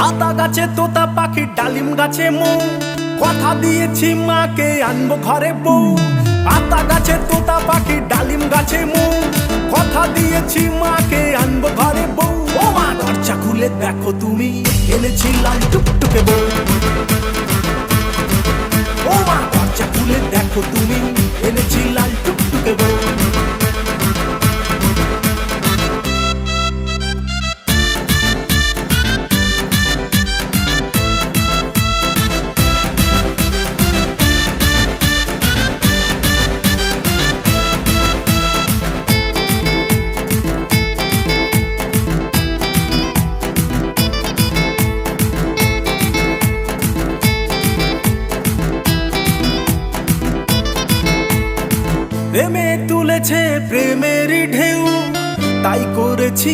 আতা গাছে তোতা পাখি, ডালিম গাছে মৌ, কথা দিয়েছি মাকে আনবো ঘরে বউ। আতা গাছে তোতা পাখি, ডালিম গাছে মৌ, কথা দিয়েছি মাকে আনবো ঘরে বউ। ও মা দরজা খুলে দেখো তুমি, এনেছি লাল টুকটুকে বউ। ও মা দরজা খুলে দেখো তুমি, এনেছি লাল টুকটুকে বউ। প্রেমে তুলেছে প্রেমেরই ঢেউ, তাই করেছি